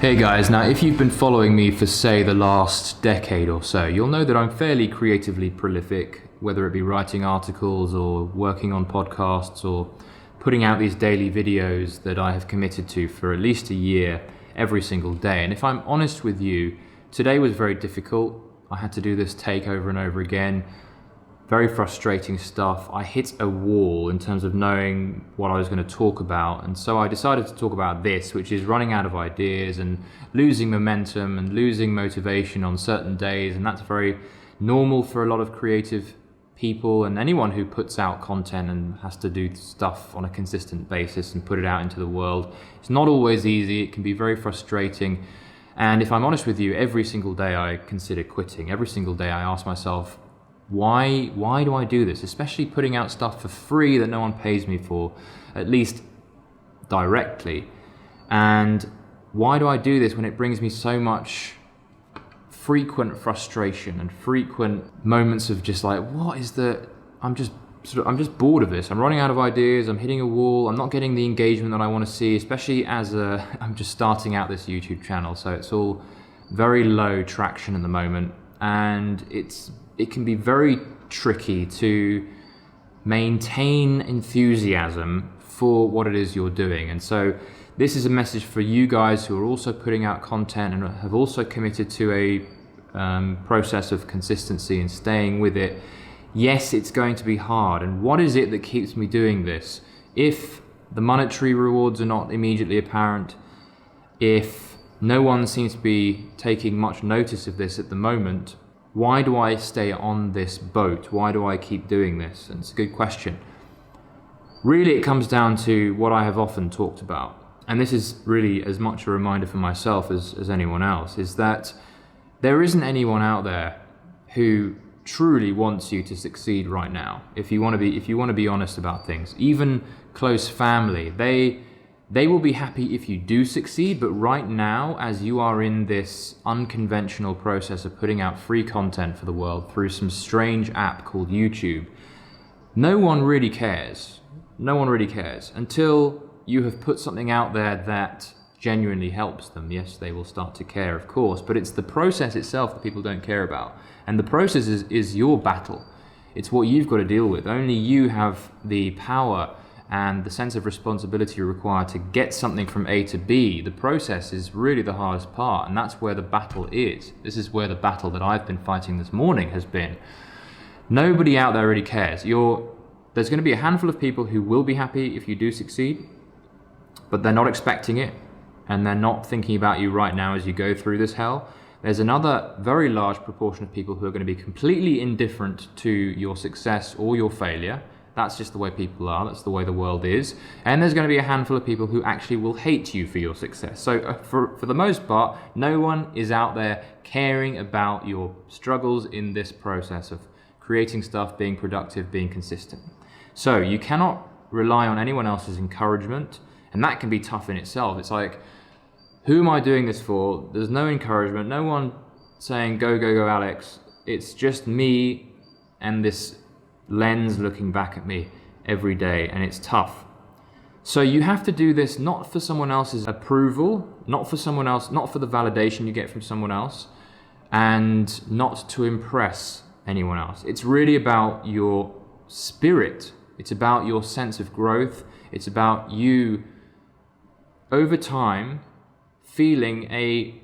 Hey guys, now if you've been following me for say the last decade or so, you'll know that I'm fairly creatively prolific, whether it be writing articles or working on podcasts or putting out these daily videos that I have committed to for at least a year every single day. And if I'm honest with you, today was very difficult. I had to do this take over and over again. Very frustrating stuff. I hit a wall in terms of knowing what I was going to talk about, and so I decided to talk about this, which is running out of ideas and losing momentum and losing motivation on certain days. And that's very normal for a lot of creative people and anyone who puts out content and has to do stuff on a consistent basis and put it out into the world. It's not always easy. It can be very frustrating. And if I'm honest with you, every single day I consider quitting. Every single day I ask myself, why do I do this? Especially putting out stuff for free that no one pays me for, at least directly. And why do I do this when it brings me so much frequent frustration and frequent moments of just like, I'm just bored of this. I'm running out of ideas. I'm hitting a wall. I'm not getting the engagement that I want to see, especially as I'm just starting out this YouTube channel. So it's all very low traction at the moment. And it can be very tricky to maintain enthusiasm for what it is you're doing. And so this is a message for you guys who are also putting out content and have also committed to a process of consistency and staying with it. Yes, it's going to be hard. And what is it that keeps me doing this? If the monetary rewards are not immediately apparent, if no one seems to be taking much notice of this at the moment, why do I stay on this boat? Why do I keep doing this? And it's a good question. Really, it comes down to what I have often talked about. And this is really as much a reminder for myself as anyone else, is that there isn't anyone out there who truly wants you to succeed right now. If you want to be honest about things, even close family, they will be happy if you do succeed, but right now, as you are in this unconventional process of putting out free content for the world through some strange app called YouTube, no one really cares. No one really cares until you have put something out there that genuinely helps them. Yes, they will start to care, of course, but it's the process itself that people don't care about. And the process is your battle. It's what you've got to deal with. Only you have the power and the sense of responsibility required to get something from A to B. The process is really the hardest part, and that's where the battle is. This is where the battle that I've been fighting this morning has been. Nobody out there really cares. There's going to be a handful of people who will be happy if you do succeed, but they're not expecting it, and they're not thinking about you right now as you go through this hell. There's another very large proportion of people who are going to be completely indifferent to your success or your failure. That's just the way people are. That's the way the world is. And there's going to be a handful of people who actually will hate you for your success. So for the most part, no one is out there caring about your struggles in this process of creating stuff, being productive, being consistent. So you cannot rely on anyone else's encouragement, and that can be tough in itself. It's like, who am I doing this for? There's no encouragement, no one saying, go, go, go, Alex. It's just me and this lens looking back at me every day, and it's tough. So you have to do this not for someone else's approval, not for the validation you get from someone else, and not to impress anyone else. It's really about your spirit. It's about your sense of growth. It's about you over time feeling a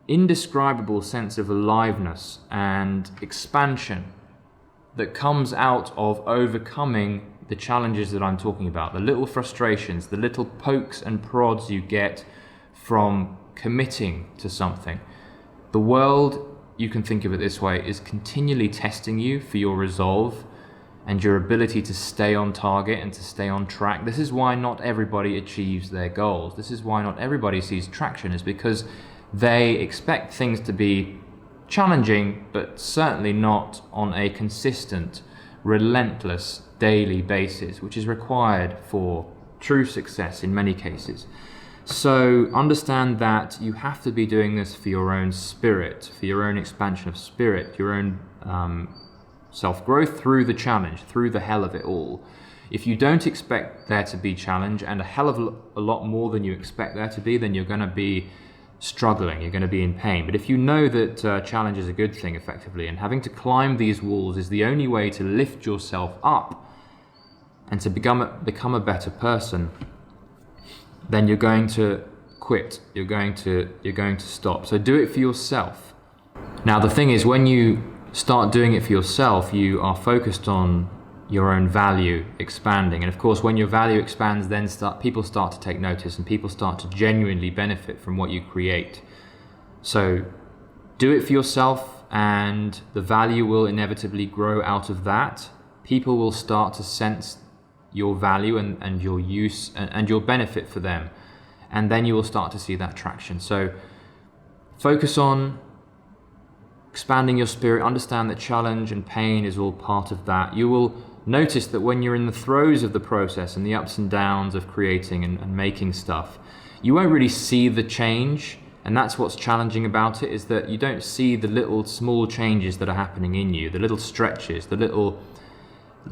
indescribable sense of aliveness and expansion that comes out of overcoming the challenges that I'm talking about, the little frustrations, the little pokes and prods you get from committing to something. The world, you can think of it this way, is continually testing you for your resolve and your ability to stay on target and to stay on track. This is why not everybody achieves their goals. This is why not everybody sees traction, is because they expect things to be challenging, but certainly not on a consistent, relentless daily basis, which is required for true success in many cases. So understand that you have to be doing this for your own spirit, for your own expansion of spirit, your own self-growth through the challenge, through the hell of it all. If you don't expect there to be challenge, and a hell of a lot more than you expect there to be, then you're going to be struggling, you're going to be in pain. But if you know that challenge is a good thing effectively, and having to climb these walls is the only way to lift yourself up and to become a better person, then you're going to quit. You're going to stop. So do it for yourself. Now the thing is, when you start doing it for yourself, you are focused on your own value expanding. And of course, when your value expands, then people start to take notice, and people start to genuinely benefit from what you create. So do it for yourself, and the value will inevitably grow out of that. People will start to sense your value and your use and your benefit for them. And then you will start to see that traction. So focus on expanding your spirit. Understand that challenge and pain is all part of that. You will notice that when you're in the throes of the process and the ups and downs of creating and making stuff, you won't really see the change. And that's what's challenging about it, is that you don't see the little small changes that are happening in you, the little stretches, the little,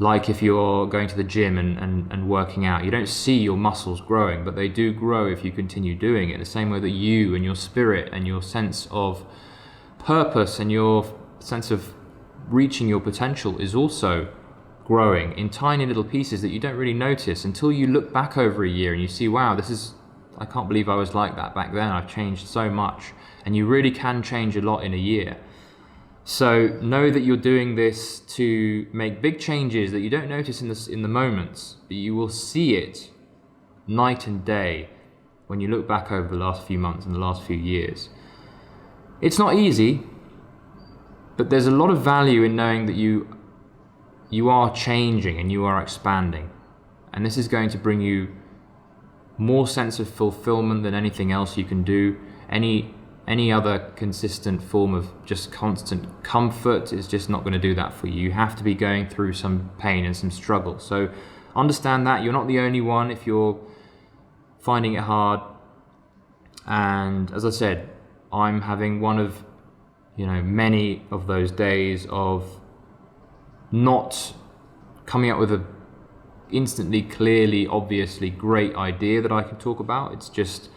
like if you're going to the gym and working out, you don't see your muscles growing, but they do grow if you continue doing it. The same way that you and your spirit and your sense of purpose and your sense of reaching your potential is also growing in tiny little pieces that you don't really notice until you look back over a year and you see, wow, I can't believe I was like that back then. I've changed so much. And you really can change a lot in a year. So know that you're doing this to make big changes that you don't notice in the moments, but you will see it night and day when you look back over the last few months and the last few years. It's not easy, but there's a lot of value in knowing that you are changing and you are expanding. And this is going to bring you more sense of fulfillment than anything else you can do. Any other consistent form of just constant comfort is just not going to do that for you. You have to be going through some pain and some struggle. So understand that you're not the only one if you're finding it hard. And as I said, I'm having one of many of those days of not coming up with a instantly, clearly, obviously great idea that I can talk about. It's just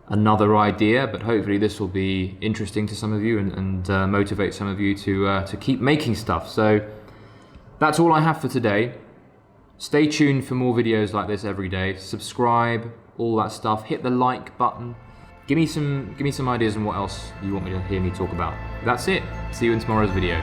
another idea, but hopefully this will be interesting to some of you and motivate some of you to keep making stuff. So that's all I have for today. Stay tuned for more videos like this every day. Subscribe, all that stuff. Hit the like button. Give me some ideas on what else you want me to hear me talk about. That's it. See you in tomorrow's video.